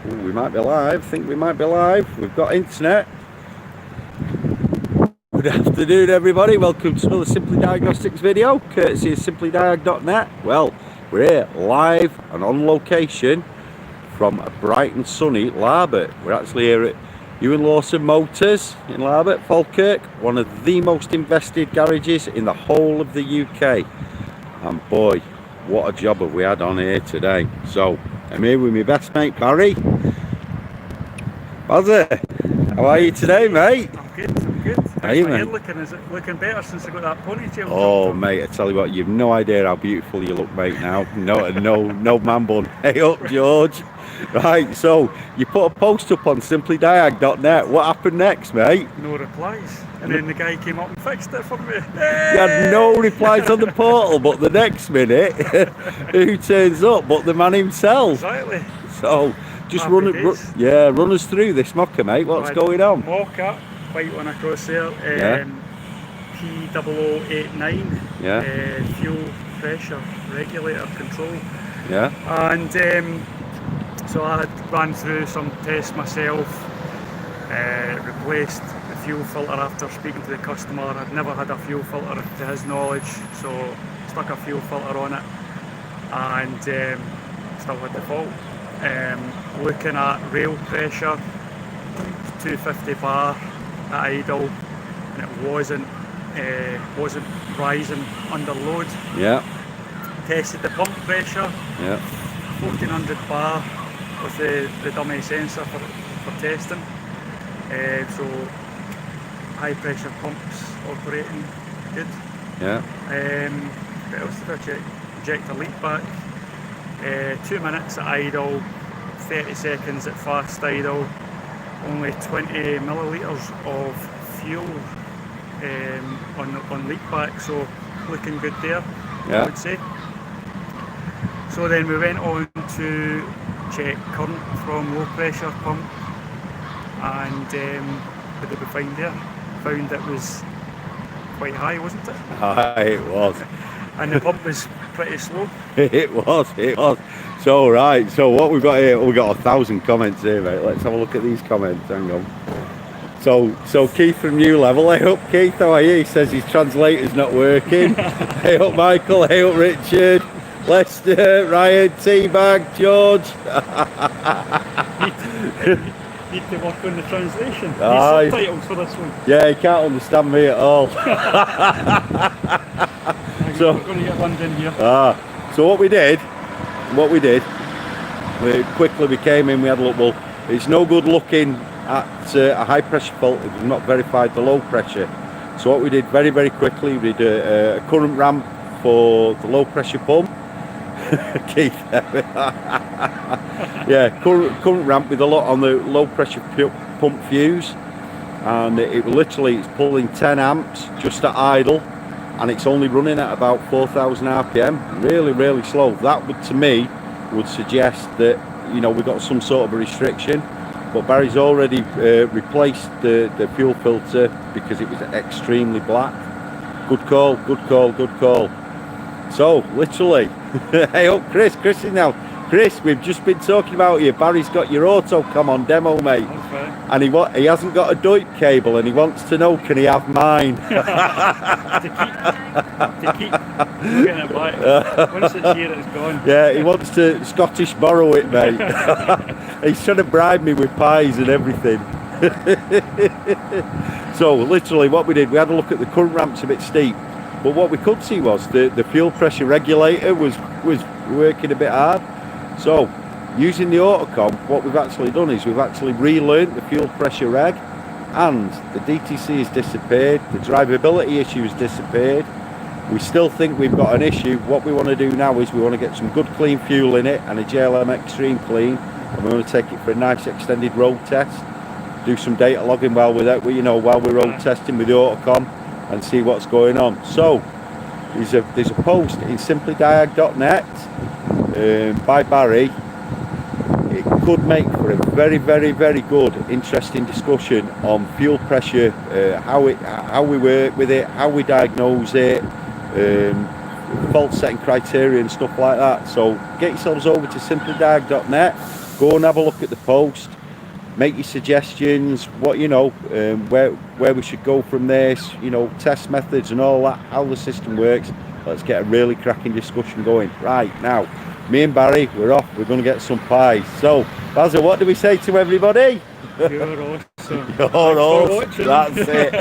Ooh, we might be live. I think we might be live. We've got internet. Good afternoon, everybody. Welcome to another Simply Diagnostics video, courtesy of SimplyDiag.net. Well, we're here live and on location from a bright and sunny Larbert. We're actually here at Ewan Lawson Motors in Larbert, Falkirk, one of the most invested garages in the whole of the UK. And boy, what a job have we had on here today. So, I'm here with my best mate, Barry. Bazzy, how are you today, mate? I'm good. How's my hair looking? Is it looking better since I got that ponytail? Oh, mate, I tell you what, you've no idea how beautiful you look, mate, now. No man bun. Hey up, George. Right, so you put a post up on SimplyDiag.net. What happened next, mate? No replies. And then the guy came up and fixed it for me. You had no replies on the portal, but the next minute, who turns up but the man himself? Exactly. So, just run us through this Mokka, mate. What's going on? Mokka, white one across there. P0089. Yeah. Fuel pressure regulator control. Yeah. And so I had ran through some tests myself. Replaced the fuel filter after speaking to the customer. I'd never had a fuel filter to his knowledge, so stuck a fuel filter on it, and still had the fault. Looking at rail pressure, 250 bar at idle, and it wasn't rising under load. Yeah. Tested the pump pressure. Yeah. 1400 bar with the dummy sensor for testing. So high pressure pumps operating good. Yeah. What else did I check? Injector leak back. 2 minutes at idle, 30 seconds at fast idle. Only 20 millilitres of fuel on leak back, so looking good there. Yeah. I would say. So then we went on to check current from low pressure pump, and what did we find there? Found it was quite high, wasn't it? Aye, it was. And the pump was pretty slow. It was. So, right, so what we've got here, we've got 1,000 comments here, mate. Let's have a look at these comments, hang on. So Keith from New Level, hey up Keith, how are you? He says his translator's not working. Hey up Michael, hey up Richard, Lester, Ryan, T-Bag, George. Need to work on the translation. Aye. Subtitles for this one. Yeah, he can't understand me at all. So we're going to get one in here. So what we did, we quickly came in, we had a look. Well, it's no good looking at a high pressure fault if we've not verified the low pressure. So what we did very quickly, we did a current ramp for the low pressure pump. Keith. Yeah, current ramp with a lot on the low pressure pump fuse, and it's pulling 10 amps just at idle, and it's only running at about 4,000 RPM. Really slow. That would, to me, would suggest that, you know, we've got some sort of a restriction. But Barry's already replaced the fuel filter because it was extremely black. Good call. So literally, hey up Chris is now. Chris, we've just been talking about you. Barry's got your AutoCom on demo, mate. Okay. And he hasn't got a DOIP cable, and he wants to know, can he have mine? to keep getting it back. Once it's here, it's gone. Yeah, he wants to Scottish borrow it, mate. He's trying to bribe me with pies and everything. So literally what we did, we had a look at the current ramps a bit steep, but what we could see was the fuel pressure regulator was working a bit hard. So using the AutoCom, what we've actually done is we've actually relearnt the fuel pressure reg, and the DTC has disappeared, the drivability issue has disappeared. We still think we've got an issue. What we want to do now is we want to get some good clean fuel in it and a JLM Extreme Clean, and we want to take it for a nice extended road test, do some data logging while we're road testing with the AutoCom, and see what's going on. So there's a post in SimplyDiag.net by Barry. It could make for a very good, interesting discussion on fuel pressure, how we work with it, how we diagnose it, fault setting criteria and stuff like that. So get yourselves over to SimplyDiag.net, Go and have a look at the post. Make your suggestions. What where we should go from this. Test methods and all that. How the system works. Let's get a really cracking discussion going. Right now, me and Barry, we're off. We're going to get some pies. So, Basil, what do we say to everybody? You're awesome. You're awesome. That's it.